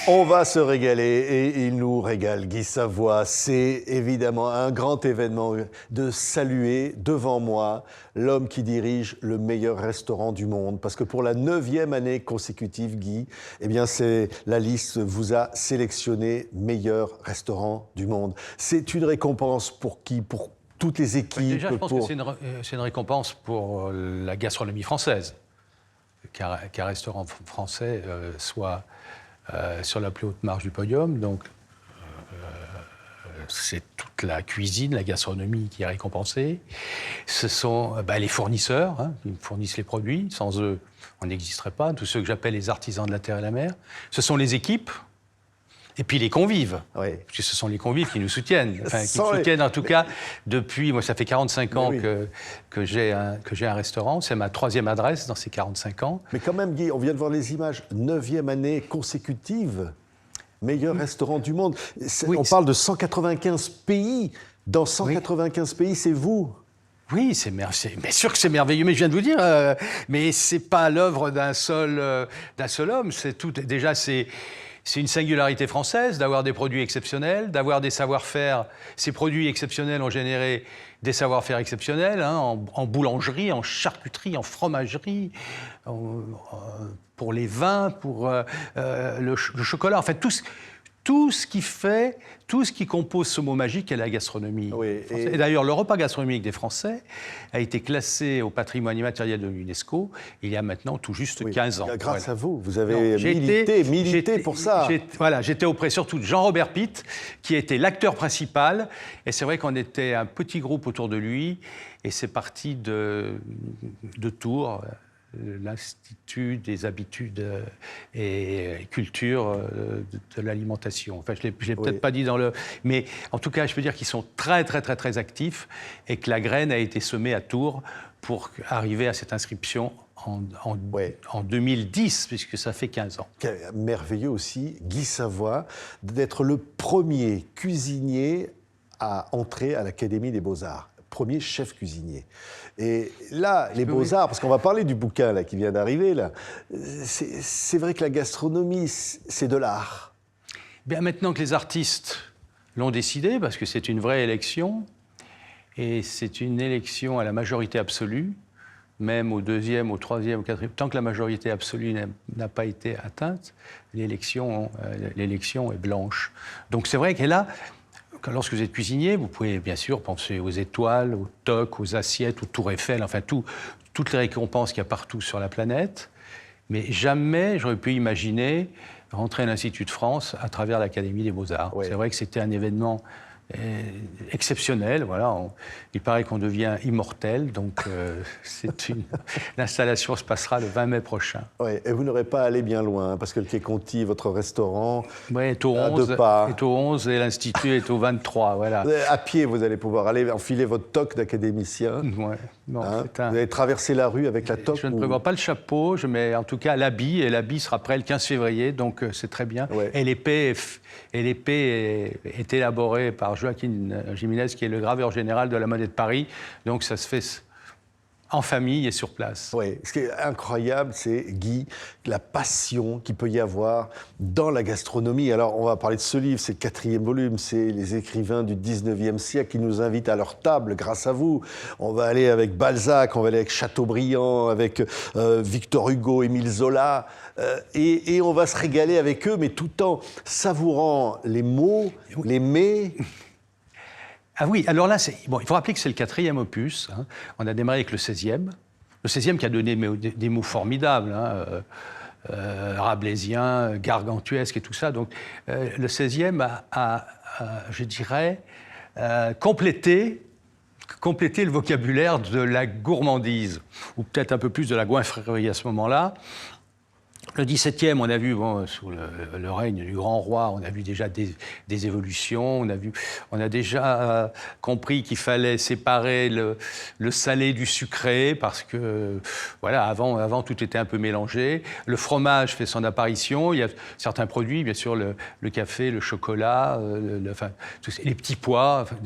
On va se régaler et il nous régale, Guy Savoy. C'est évidemment un grand événement de saluer devant moi l'homme qui dirige le meilleur restaurant du monde. Parce que pour la 9e année consécutive, Guy, eh bien la liste vous a sélectionné meilleur restaurant du monde. C'est une récompense pour qui? Pour toutes les équipes? Déjà, je pense que c'est une récompense pour la gastronomie française. Qu'un restaurant français soit sur la plus haute marche du podium. Donc, c'est toute la cuisine, la gastronomie qui est récompensée. Ce sont les fournisseurs qui fournissent les produits. Sans eux, on n'existerait pas. Tous ceux que j'appelle les artisans de la terre et de la mer. Ce sont les équipes. Et puis les convives, oui. Parce que ce sont les convives qui nous soutiennent, qui nous soutiennent en tout cas depuis, moi ça fait 45 ans que j'ai un restaurant, c'est ma 3e adresse dans ces 45 ans. Mais quand même Guy, on vient de voir les images, 9e année consécutive, meilleur restaurant du monde. On parle de 195 pays, dans 195 pays c'est vous. Oui, c'est bien sûr que c'est merveilleux, mais je viens de vous dire, mais c'est pas l'œuvre d'un seul homme, c'est tout, déjà c'est une singularité française d'avoir des produits exceptionnels, d'avoir des savoir-faire. Ces produits exceptionnels ont généré des savoir-faire exceptionnels en boulangerie, en charcuterie, en fromagerie, pour les vins, pour le chocolat. En fait, tout ce qui compose ce mot magique est la gastronomie. Oui, et d'ailleurs, le repas gastronomique des Français a été classé au patrimoine immatériel de l'UNESCO il y a maintenant tout juste 15 ans. Grâce à vous, vous avez milité pour ça. J'étais auprès surtout de Jean-Robert Pitt, qui était l'acteur principal. Et c'est vrai qu'on était un petit groupe autour de lui. Et c'est parti de Tours, l'Institut des habitudes et culture de l'alimentation. Enfin, je ne l'ai peut-être pas dit dans le... Mais en tout cas, je peux dire qu'ils sont très, très, très, très actifs et que la graine a été semée à Tours pour arriver à cette inscription en 2010, puisque ça fait 15 ans. Merveilleux aussi, Guy Savoy, d'être le premier cuisinier à entrer à l'Académie des Beaux-Arts. Premier chef cuisinier. Et là, les Beaux-Arts, parce qu'on va parler du bouquin là, qui vient d'arriver, là, c'est vrai que la gastronomie, c'est de l'art. Bien, maintenant que les artistes l'ont décidé, parce que c'est une vraie élection, et c'est une élection à la majorité absolue, même au 2e, au 3e, au 4e, tant que la majorité absolue n'a pas été atteinte, l'élection est blanche. Donc c'est vrai qu'elle a... Lorsque vous êtes cuisinier, vous pouvez bien sûr penser aux étoiles, aux tocs, aux assiettes, aux tours Eiffel, enfin toutes les récompenses qu'il y a partout sur la planète. Mais jamais j'aurais pu imaginer rentrer à l'Institut de France à travers l'Académie des Beaux-Arts. Oui. C'est vrai que c'était un événement exceptionnel. Voilà. Il paraît qu'on devient immortel, donc l'installation se passera le 20 mai prochain. Oui, et vous n'aurez pas à aller bien loin, parce que le Quai Conti, votre restaurant, est au 11 et l'Institut est au 23. Voilà. À pied, vous allez pouvoir aller enfiler votre toque d'académicien. Ouais. Non, vous allez traverser la rue avec la toque. Je ne prévois pas le chapeau, je mets en tout cas l'habit, et l'habit sera prêt le 15 février, donc c'est très bien. Ouais. Et l'épée est élaborée par Joaquin Jiménez, qui est le graveur général de la Monnaie de Paris, donc ça se fait en famille et sur place. Oui, ce qui est incroyable, c'est, Guy, la passion qu'il peut y avoir dans la gastronomie. Alors, on va parler de ce livre, c'est le 4e volume, c'est les écrivains du 19e siècle qui nous invitent à leur table grâce à vous. On va aller avec Balzac, on va aller avec Chateaubriand, avec Victor Hugo, Émile Zola, et on va se régaler avec eux, mais tout en savourant les mots, les mets... Ah oui, alors là, il faut rappeler que c'est le 4e opus. On a démarré avec le 16e. Le 16e qui a donné des mots formidables, rabelaisien, gargantuesque et tout ça. Donc le 16e a je dirais, complété le vocabulaire de la gourmandise, ou peut-être un peu plus de la goinfrerie à ce moment-là. Le XVIIe, on a vu, bon, sous le règne du grand roi, on a vu déjà des évolutions. On a déjà compris qu'il fallait séparer le salé du sucré, parce que, voilà, avant tout était un peu mélangé. Le fromage fait son apparition. Il y a certains produits, bien sûr, le café, le chocolat, enfin, les petits pois. Enfin,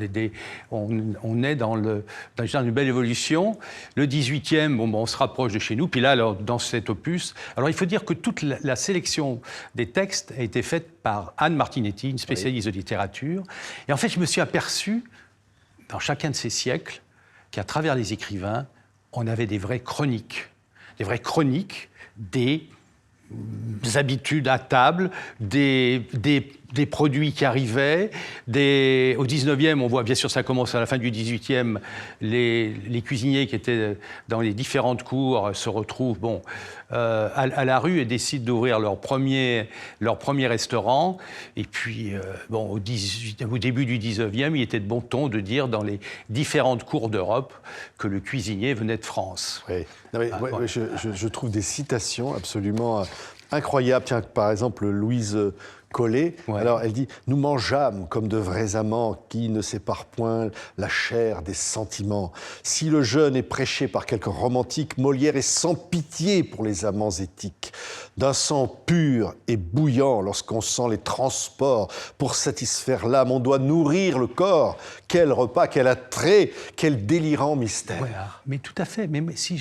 on est dans une belle évolution. Le XVIIIe, bon, on se rapproche de chez nous. Puis là, alors, dans cet opus, alors il faut dire que toute la sélection des textes a été faite par Anne Martinetti, une spécialiste de littérature. Et en fait, je me suis aperçu, dans chacun de ces siècles, qu'à travers les écrivains, on avait des vraies chroniques. Des vraies chroniques des habitudes à table, des produits qui arrivaient. Au 19e, on voit, bien sûr, ça commence à la fin du 18e, les cuisiniers qui étaient dans les différentes cours se retrouvent à la rue et décident d'ouvrir leur premier restaurant. Et puis, au début du 19e, il était de bon ton de dire dans les différentes cours d'Europe que le cuisinier venait de France. Oui. Non, mais, je trouve des citations absolument incroyables. Tiens, par exemple, Louise Collet. Ouais. Alors, elle dit « Nous mangeâmes comme de vrais amants qui ne séparent point la chair des sentiments. Si le jeûne est prêché par quelques romantiques, Molière est sans pitié pour les amants éthiques. D'un sang pur et bouillant lorsqu'on sent les transports. Pour satisfaire l'âme, on doit nourrir le corps. Quel repas, quel attrait, quel délirant mystère. » Voilà. Mais tout à fait. Mais si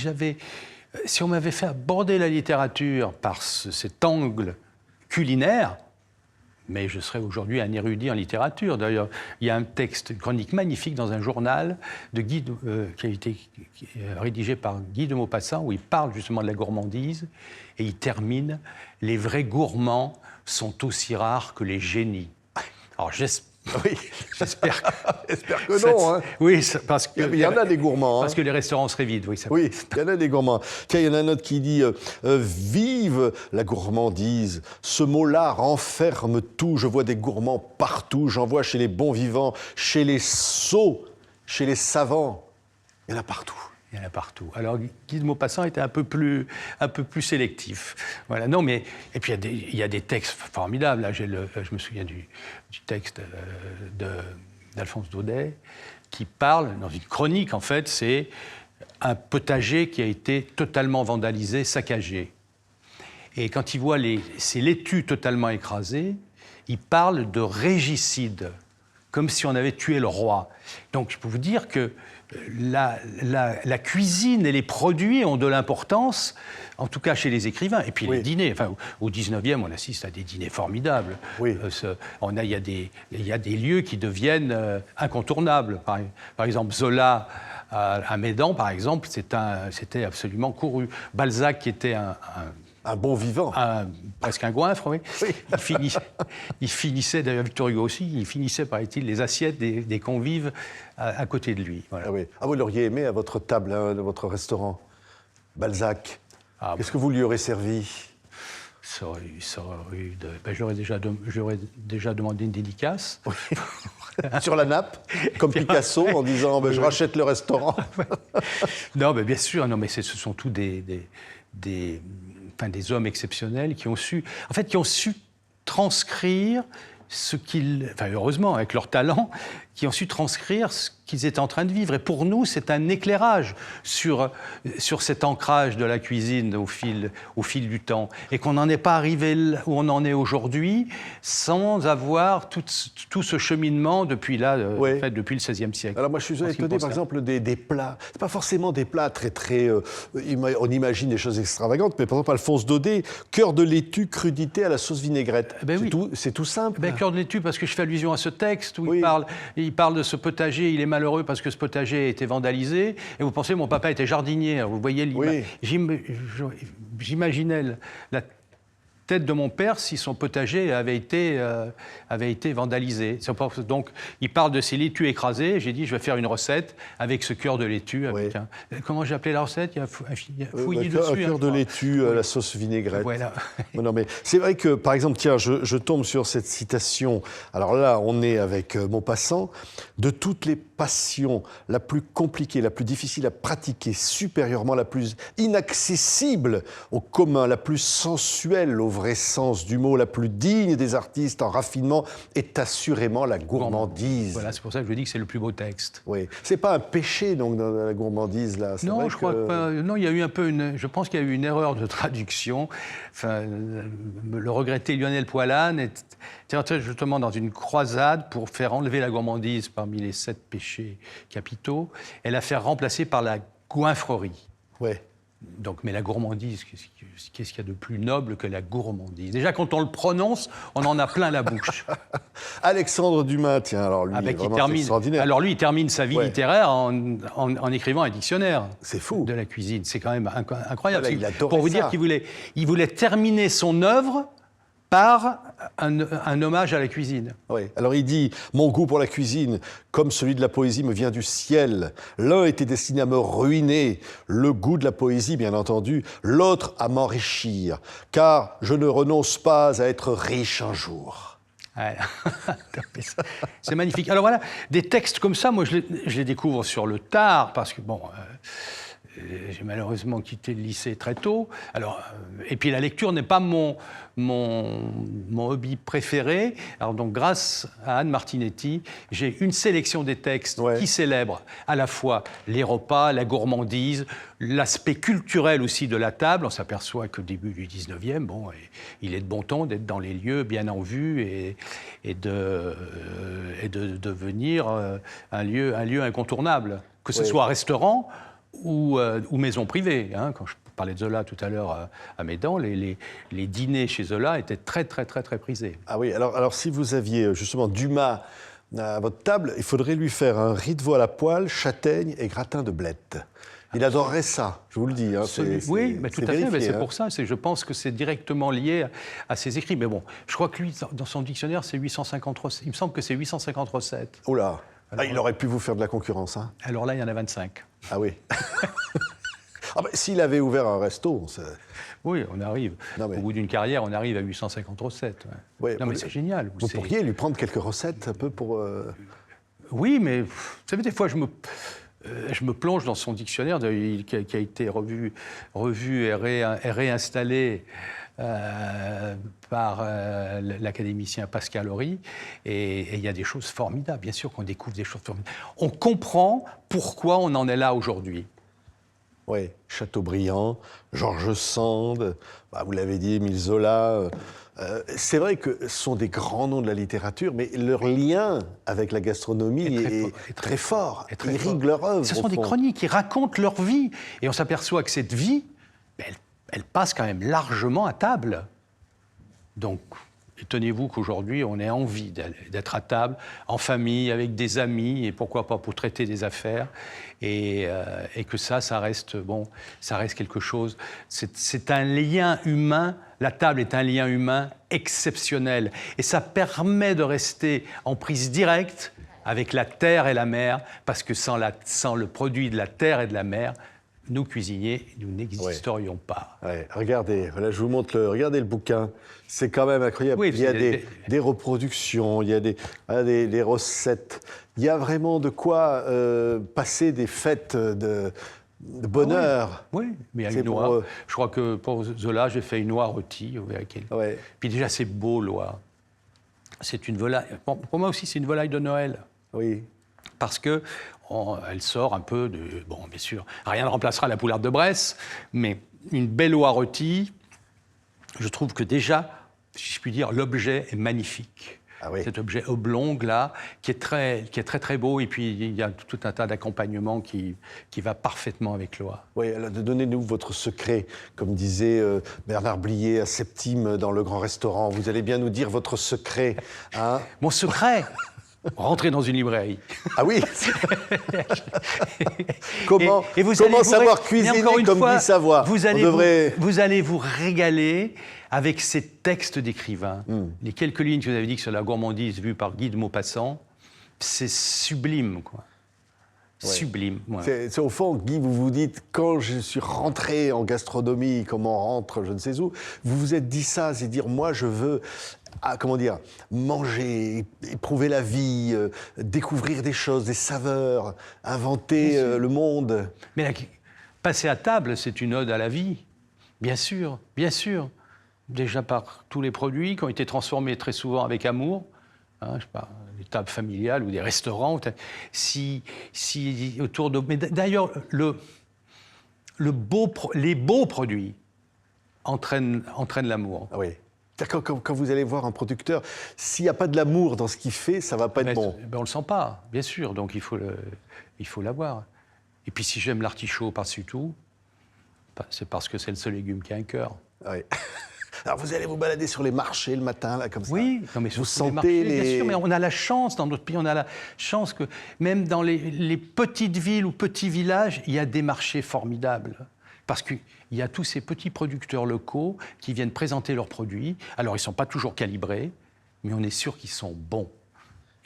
on m'avait fait aborder la littérature par cet angle culinaire, mais je serais aujourd'hui un érudit en littérature. D'ailleurs, il y a un texte, une chronique magnifique dans un journal qui a été rédigé par Guy de Maupassant, où il parle justement de la gourmandise, et il termine « Les vrais gourmands sont aussi rares que les génies ». Alors j'espère que non. Hein. Oui, parce que il y en a des gourmands. Parce que les restaurants seraient vides. Oui, il y en a des gourmands. Tiens, il y en a un autre qui dit vive la gourmandise. Ce mot-là renferme tout. Je vois des gourmands partout. J'en vois chez les bons vivants, chez les sots, chez les savants. Il y en a partout. Il y en a partout. Alors, Guy de Maupassant était un peu plus sélectif. Voilà. Non, mais et puis il y a des textes formidables. Là, je me souviens du texte d'Alphonse Daudet qui parle dans une chronique. En fait, c'est un potager qui a été totalement vandalisé, saccagé. Et quand il voit ces laitues totalement écrasées, il parle de régicide, comme si on avait tué le roi. Donc, je peux vous dire que la cuisine et les produits ont de l'importance, en tout cas chez les écrivains. Et puis les dîners. Enfin, au 19e, on assiste à des dîners formidables. Oui. Il y a des lieux qui deviennent incontournables. Par exemple, Zola à Médan, par exemple, c'était absolument couru. Balzac, qui était un bon vivant. Presque un goinfre, oui. Il finissait, d'ailleurs Victor Hugo aussi, il finissait, paraît-il, les assiettes des convives à côté de lui. Voilà. Ah oui. Vous l'auriez aimé à votre table, de votre restaurant, Balzac. Qu'est-ce que vous lui aurez servi? J'aurais déjà demandé une dédicace. Sur la nappe, comme Picasso, en disant je rachète le restaurant. Non, mais bien sûr, non, mais ce sont tous des hommes exceptionnels qui ont su transcrire heureusement, avec leur talent, qui ont su transcrire ce qu'ils étaient en train de vivre. Et pour nous, c'est un éclairage sur cet ancrage de la cuisine au fil du temps. Et qu'on n'en est pas arrivé où on en est aujourd'hui sans avoir tout ce cheminement depuis le XVIe siècle. Alors moi, je suis étonné, par exemple, des plats. C'est pas forcément des plats très, très... on imagine des choses extravagantes, mais par exemple, Alphonse Daudet, cœur de laitue, crudité à la sauce vinaigrette. C'est tout simple. Cœur de laitue, parce que je fais allusion à ce texte où il parle de ce potager, il est malheureux parce que ce potager a été vandalisé, et vous pensez, mon papa était jardinier, alors vous voyez l'image. J'imaginais la tête de mon père si son potager avait été vandalisé. Donc, il parle de ces laitues écrasées. J'ai dit, je vais faire une recette avec ce cœur de laitue. Avec comment j'ai appelé la recette? Il y a fouillis dessus. Un cœur de laitue à la sauce vinaigrette. Voilà. Non, mais c'est vrai que, par exemple, tiens, je tombe sur cette citation. Alors là, on est avec Maupassant. De toutes les passions, la plus compliquée, la plus difficile à pratiquer, supérieurement la plus inaccessible au commun, la plus sensuelle au vrai sens du mot, la plus digne des artistes en raffinement, est assurément la gourmandise. Voilà, c'est pour ça que je dis que c'est le plus beau texte. Oui, c'est pas un péché donc dans la gourmandise là. Non, je crois pas. Non, il y a eu un peu je pense qu'il y a eu une erreur de traduction. Enfin, le regretté Lionel Poilane était justement dans une croisade pour faire enlever la gourmandise parmi les 7 péchés capitaux et la faire remplacer par la goinfrerie. Ouais. Donc, mais la gourmandise, qu'est-ce qu'il y a de plus noble que la gourmandise? Déjà, quand on le prononce, on en a plein la bouche. Alexandre Dumas, tiens, alors lui, vraiment extraordinaire. Alors lui, il termine sa vie littéraire en écrivant un dictionnaire. C'est fou. De la cuisine. C'est quand même incroyable. Ah ben, pour vous dire qu'il voulait terminer son œuvre par un hommage à la cuisine. Oui. Alors il dit « Mon goût pour la cuisine, comme celui de la poésie, me vient du ciel. L'un était destiné à me ruiner, le goût de la poésie, bien entendu, l'autre à m'enrichir, car je ne renonce pas à être riche un jour. » C'est magnifique. Alors voilà, des textes comme ça, moi je les découvre sur le tard, parce que bon... j'ai malheureusement quitté le lycée très tôt. Alors, et puis la lecture n'est pas mon hobby préféré. Alors donc, grâce à Anne Martinetti, j'ai une sélection des textes qui célèbrent à la fois les repas, la gourmandise, l'aspect culturel aussi de la table. On s'aperçoit qu'au début du 19e, il est de bon ton d'être dans les lieux bien en vue et de devenir un lieu incontournable, que ce soit restaurant ou maison privée. Quand je parlais de Zola tout à l'heure à Médan, les dîners chez Zola étaient très, très, très, très prisés. Ah oui, alors si vous aviez justement Dumas à votre table, il faudrait lui faire un riz de veau à la poêle, châtaigne et gratin de blettes. Il adorerait ça, je vous le dis. Oui, mais tout à fait, mais c'est pour ça. Je pense que c'est directement lié à ses écrits. Mais bon, je crois que lui, dans son dictionnaire, c'est 850 recettes. Il me semble que c'est 850 recettes. Oh là, il aurait pu vous faire de la concurrence. Hein. Alors là, il y en a 25. Ah oui. S'il avait ouvert un resto... Oui, on arrive. Au bout d'une carrière, on arrive à 850 recettes. Ouais, non, mais c'est génial. Vous pourriez lui prendre quelques recettes un peu pour... Oui, mais vous savez, des fois, je me plonge dans son dictionnaire qui a été revu et réinstallé par l'académicien Pascal Horry. Et il y a des choses formidables. Bien sûr qu'on découvre des choses formidables. On comprend pourquoi on en est là aujourd'hui. Oui, Chateaubriand, George Sand, vous l'avez dit, Émile Zola. C'est vrai que ce sont des grands noms de la littérature, mais leur lien avec la gastronomie est très fort. Ils riguent leur œuvre. Ce sont des chroniques qui racontent leur vie. Et on s'aperçoit que cette vie, elle passe quand même largement à table. Donc, étonnez-vous qu'aujourd'hui, on ait envie d'être à table, en famille, avec des amis, et pourquoi pas pour traiter des affaires, et que ça reste quelque chose. C'est un lien humain, la table est un lien humain exceptionnel, et ça permet de rester en prise directe avec la terre et la mer, parce que sans le produit de la terre et de la mer, nous, cuisiniers, nous n'existerions pas. Ouais. Regardez, voilà, je vous montre regardez le bouquin. C'est quand même incroyable. Oui, il y a des reproductions, il y a des recettes. Il y a vraiment de quoi passer des fêtes de bonheur. Oui, mais il y a une noix. Je crois que pour Zola, j'ai fait une noix rôtie. Puis déjà, c'est beau, l'oie. C'est une volaille. Pour moi aussi, c'est une volaille de Noël. Oui. Parce que elle sort un peu de... Bon, bien sûr, rien ne remplacera la poularde de Bresse, mais une belle oie rôtie, je trouve que déjà, si je puis dire, l'objet est magnifique. Ah oui. Cet objet oblong, là, qui est très, très beau, et puis il y a tout un tas d'accompagnements qui va parfaitement avec l'oie. Oui, donnez-nous votre secret, comme disait Bernard Blier à Septime dans Le Grand Restaurant. Vous allez bien nous dire votre secret, hein? Mon secret? Rentrer dans une librairie. Ah oui. Comment savoir cuisiner comme dit Savoie? Vous allez vous régaler avec ces textes d'écrivains, les quelques lignes que vous avez dit sur la gourmandise vue par Guy de Maupassant, c'est sublime, quoi. Ouais. Sublime. Ouais. C'est au fond, Guy, vous vous dites, quand je suis rentré en gastronomie, comme on rentre, je ne sais où, vous vous êtes dit ça, c'est dire, moi, je veux, comment dire, manger, éprouver la vie, découvrir des choses, des saveurs, inventer le monde. Mais là, passer à table, c'est une ode à la vie. Bien sûr, bien sûr. Déjà par tous les produits qui ont été transformés très souvent avec amour. Hein, je sais pas, des tables familiales ou des restaurants. Si autour de... Mais d'ailleurs, les beaux produits entraînent l'amour. Ah oui. Quand vous allez voir un producteur, s'il n'y a pas de l'amour dans ce qu'il fait, ça ne va pas être bon. Ben on ne le sent pas, bien sûr, donc il faut l'avoir. Et puis si j'aime l'artichaut par-dessus tout, c'est parce que c'est le seul légume qui a un cœur. Oui. Alors vous allez vous balader sur les marchés le matin, là, comme ça. Oui, non, mais vous sentez sentez les... Bien sûr, mais on a la chance, dans notre pays, on a la chance que même dans les petites villes ou petits villages, il y a des marchés formidables. Parce qu'il y a tous ces petits producteurs locaux qui viennent présenter leurs produits. Alors, ils ne sont pas toujours calibrés, mais on est sûr qu'ils sont bons.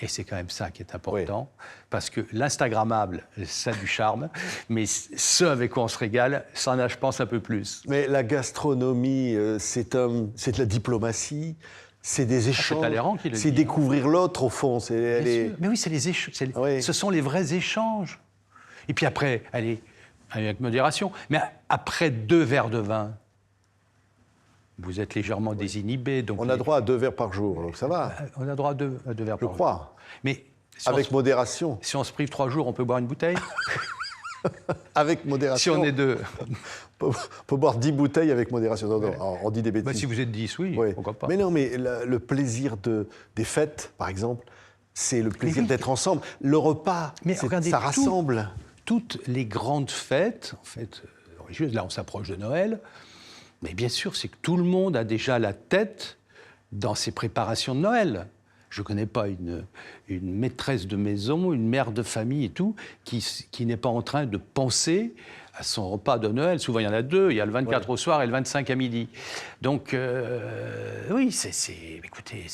Et c'est quand même ça qui est important, parce que l'Instagrammable, ça a du charme, mais ce avec quoi on se régale, ça en a, je pense, un peu plus. Mais la gastronomie, c'est de la diplomatie, c'est des échanges, c'est Talleyrand qui le c'est dit, découvrir l'autre, au fond. Mais oui, c'est les échanges, ce sont les vrais échanges. Et puis après, allez, avec modération, mais après 2 verres de vin, vous êtes légèrement désinhibé. Donc on a droit à 2 verres par jour, donc ça va. On a droit à 2 verres par jour. Je crois. Mais si avec modération. Si on se prive 3 jours, on peut boire une bouteille. Avec modération. Si on est 2. On peut boire 10 bouteilles avec modération. Non, non, on dit des bêtises. Bah, si vous êtes 10, oui, pourquoi pas. Mais non, mais le plaisir des fêtes, par exemple, c'est le plaisir d'être ensemble. Le repas, ça rassemble. Toutes les grandes fêtes, en fait, religieuses, là on s'approche de Noël, mais bien sûr, c'est que tout le monde a déjà la tête dans ses préparations de Noël. Je ne connais pas une maîtresse de maison, une mère de famille et tout, qui n'est pas en train de penser à son repas de Noël. Souvent, il y en a 2. Il y a le 24 au soir et le 25 à midi. Donc, oui, écoutez,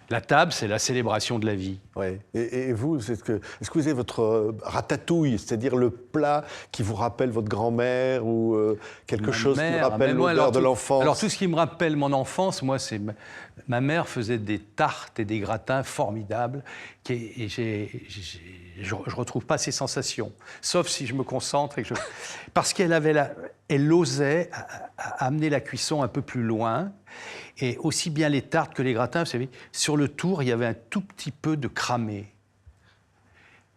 la table, c'est la célébration de la vie. Ouais. Et vous, est-ce que vous avez votre ratatouille, c'est-à-dire le plat qui vous rappelle votre grand-mère ou quelque chose qui vous rappelle l'odeur de l'enfance? Alors, tout ce qui me rappelle mon enfance, moi, c'est... Ma mère faisait des tartes et des gratins formidables et je ne retrouve pas ces sensations, sauf si je me concentre. Parce elle osait amener la cuisson un peu plus loin. Et aussi bien les tartes que les gratins, vous savez, sur le tour, il y avait un tout petit peu de cramé.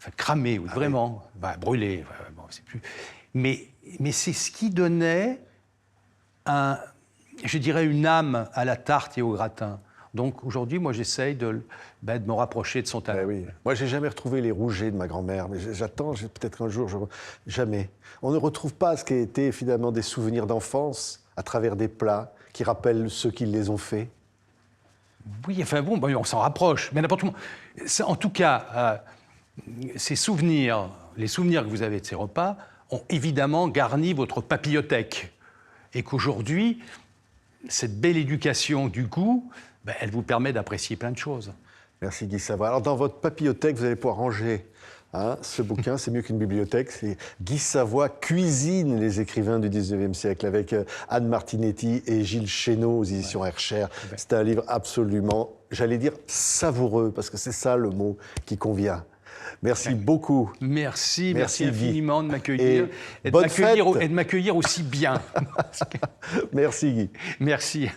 Enfin, cramé, oui, vraiment. Oui. Bah, brûlé, bon, c'est plus... Mais c'est ce qui donnait je dirais, une âme à la tarte et au gratin. Donc aujourd'hui, moi, j'essaye de me rapprocher de son talent. Oui. Moi, j'ai jamais retrouvé les rougets de ma grand-mère, mais j'attends, peut-être qu'un jour, jamais. On ne retrouve pas ce qui a été finalement des souvenirs d'enfance à travers des plats qui rappellent ceux qui les ont faits. Oui, enfin bon, on s'en rapproche, mais n'importe comment. En tout cas, les souvenirs que vous avez de ces repas ont évidemment garni votre papillothèque. Et qu'aujourd'hui, cette belle éducation du goût, elle vous permet d'apprécier plein de choses. Merci Guy Savoie. Alors dans votre papillothèque, vous allez pouvoir ranger ce bouquin, c'est mieux qu'une bibliothèque. C'est Guy Savoie cuisine les écrivains du 19e siècle avec Anne Martinetti et Gilles Chénaud aux éditions Hercher. C'est un livre absolument, j'allais dire, savoureux, parce que c'est ça le mot qui convient. Merci beaucoup. Merci infiniment de m'accueillir et de m'accueillir aussi bien. Merci Guy. Merci.